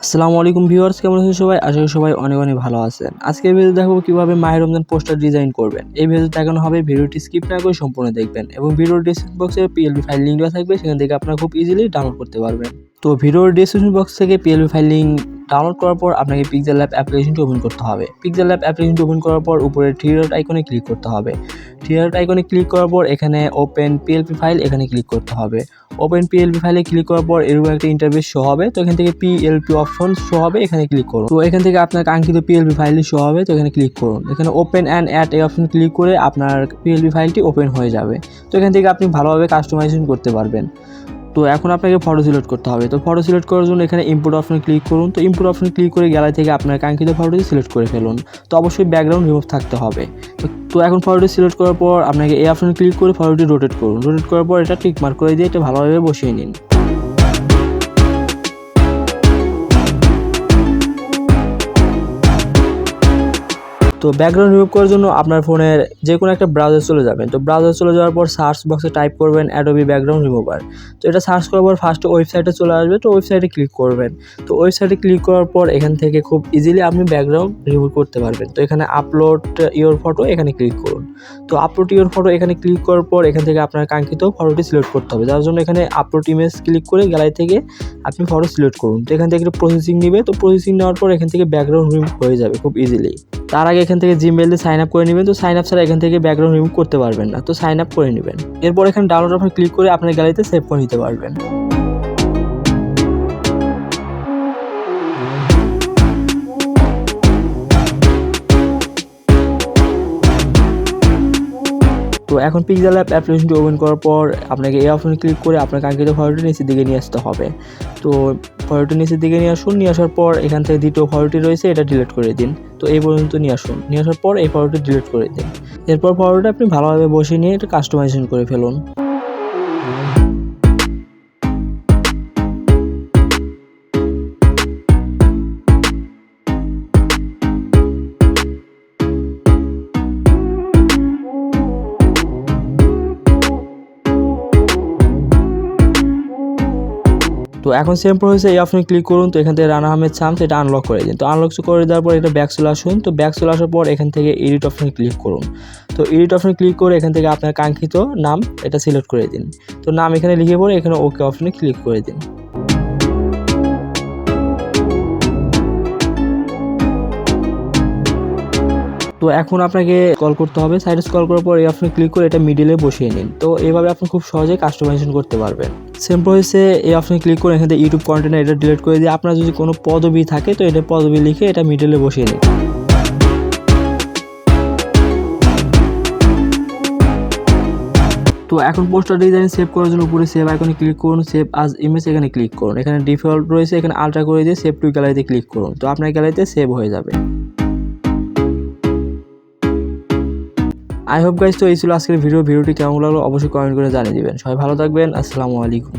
আসসালামু আলাইকুম ভিউয়ার্স, কেমন আছেন সবাই? আশা করি সবাই অনেক অনেক ভালো আছেন। আজকের ভিডিওতে দেখাবো কিভাবে মাহে রমজান পোস্টার ডিজাইন করবেন। এই ভিডিওতে দেখানো হবে, ভিডিওটি স্কিপ না করে সম্পূর্ণ দেখবেন এবং ভিডিওর ডেসক্রিপশন বক্সে পিএলবি ফাইল লিংক দেওয়া থাকবে, সেখান থেকে আপনারা খুব ইজিলি ডাউনলোড করতে পারবেন। তো ভিডিওর ডেসক্রিপশন বক্স থেকে পিএলবি ফাইল লিংক ডাউনলোড করার পর আপনাকে পিক্সেলল্যাব অ্যাপ্লিকেশনটি ওপেন করতে হবে। পিক্সেলল্যাব অ্যাপ্লিকেশনটি ওপেন করার পর উপরে থ্রি ডট আইকনে ক্লিক করতে হবে। থ্রি ডট আইকনে ক্লিক করার পর এখানে ওপেন পিএলপি ফাইল এখানে ক্লিক করতে হবে। ওপেন পিএলপি ফাইলে ক্লিক করার পর এরকম একটা ইন্টারফেস শো হবে। তো এখান থেকে পিএলপি অপশন শো হবে, এখানে ক্লিক করুন। তো এখান থেকে আপনার কাঙ্ক্ষিত পিএলপি ফাইলটি শো হবে, তো এখানে ক্লিক করুন। এখানে ওপেন অ্যান্ড অ্যাড এই অপশন ক্লিক করে আপনার পিএলপি ফাইলটি ওপেন হয়ে যাবে। তো এখান থেকে আপনি ভালোভাবে কাস্টমাইজেশন করতে পারবেন। তো এখন আপনাকে ফটো সিলেক্ট করতে হবে। তো ফটো সিলেক্ট করার জন্য এখানে ইম্পোর্ট অপশনে ক্লিক করুন। তো ইম্পোর্ট অপশনে ক্লিক করে গ্যালারি থেকে আপনার কাঙ্ক্ষিত ফটোটি সিলেক্ট করে ফেলুন। তো অবশ্যই ব্যাকগ্রাউন্ড রিমুভ থাকতে হবে। তো এখন ফটোটি সিলেক্ট করার পর আপনাকে এই অপশনে ক্লিক করে ফটোটি রোটেট করুন। রোটেট করার পর এটা টিক মার্ক করে দিয়ে এটা ভালোভাবে বসিয়ে নিন। তো ব্যাকগ্রাউন্ড রিমুভ করার জন্য আপনার ফোনের যে কোনো একটা ব্রাউজার চলে যাবেন। তো ব্রাউজার চলে যাওয়ার পর সার্চ বক্সে টাইপ করবেন অ্যাডোবি ব্যাকগ্রাউন্ড রিমুভার। তো এটা সার্চ করার পর ফার্স্টে ওয়েবসাইটে চলে আসবে। তো ওয়েবসাইটে ক্লিক করবেন। তো ওয়েবসাইটে ক্লিক করার পর এখান থেকে খুব ইজিলি আপনি ব্যাকগ্রাউন্ড রিমুভ করতে পারবেন। তো এখানে আপলোড ইওর ফটো এখানে ক্লিক করুন। তো আপলোড ইওর ফটো এখানে ক্লিক করার পর এখান থেকে আপনার কাঙ্ক্ষিত ফটোটি সিলেক্ট করতে হবে। যার জন্য এখানে আপলোড ইমেজ ক্লিক করে গ্যালারি থেকে আপনি ফটো সিলেক্ট করুন। তো এখান থেকে একটু প্রসেসিং নেবে। তো প্রসেসিং নেওয়ার পর এখান থেকে ব্যাকগ্রাউন্ড রিমুভ হয়ে যাবে খুব ইজিলি। তার আগে এখান থেকে জিমেইল দিয়ে সাইন আপ করে নেবেন। তো সাইন আপ ছাড়া এখান থেকে ব্যাকগ্রাউন্ড রিমুভ করতে পারবেন না। তো সাইন আপ করে নেবেন। এরপর এখানে ডাউনলোড অপশন ক্লিক করে আপনার গ্যালারিতে সেভ করে নিতে পারবেন। তো এখন পিক্সেলল্যাব অ্যাপ্লিকেশনটি ওপেন করার পর আপনাকে এই অপশনে ক্লিক করে আপনার কাঙ্ক্ষিত ফটোটি নিচের দিকে নিয়ে আসতে হবে। তো ফটোটি নিচের দিকে নিয়ে আসুন। নিয়ে আসার পর এখান থেকে দ্বিতীয় ফটোটি রয়েছে, এটা ডিলিট করে দিন। তো এই পর্যন্ত নিয়ে আসুন। নিয়ে আসার পর এই ফটোটি ডিলিট করে দিন। এরপর ফটোটা আপনি ভালোভাবে বসিয়ে নিয়ে এটা কাস্টমাইজেশন করে ফেলুন। তো এখন সেম প্রসেসে এই অপশনে ক্লিক করুন। তো এখান থেকে রানা আহমেদ শামস এটা আনলক করে দিন। তো আনলক করে দেওয়ার পর এটা ব্যাক চলে আসুন। তো ব্যাক চলে আসার পর এখান থেকে এডিট অপশনে ক্লিক করুন। তো এডিট অপশনে ক্লিক করে এখান থেকে আপনার কাঙ্ক্ষিত নাম এটা সিলেক্ট করে দিন। তো নাম এখানে লিখে পরে এখানে ওকে অপশনে ক্লিক করে দিন। তো এখন আপনাকে স্ক্রল করতে হবে। সাইডে স্ক্রল করার পর এই অপশনে ক্লিক করে এটা মিডলে বসিয়ে নিন। তো এইভাবে আপনি খুব সহজেই কাস্টমাইজেশন করতে পারবেন। সেম প্রসেসে এই অপশনে ক্লিক করে এখান থেকে ইউটিউব কন্টেন্ট এটা ডিলিট করে দিয়ে আপনার যদি কোনো পদবি থাকে তো এটা পদবি লিখে এটা মিডলে বসিয়ে নিন। তো এখন পোস্টার ডিজাইন সেভ করার জন্য উপরে সেভ আইকনে ক্লিক করুন। সেভ আজ ইমেজ এখানে ক্লিক করুন। এখানে ডিফল্ট রয়েছে, এখানে আলট্রা করে দিয়ে সেভ টু গ্যালারিতে ক্লিক করুন। তো আপনার গ্যালারিতে সেভ হয়ে যাবে। আই হোপ গাইস, তো এই ছিল আজকের ভিডিওটি কেমন লাগলো অবশ্যই কমেন্ট করে জানিয়ে দিবেন। সবাই ভালো থাকবেন। আসসালামু আলাইকুম।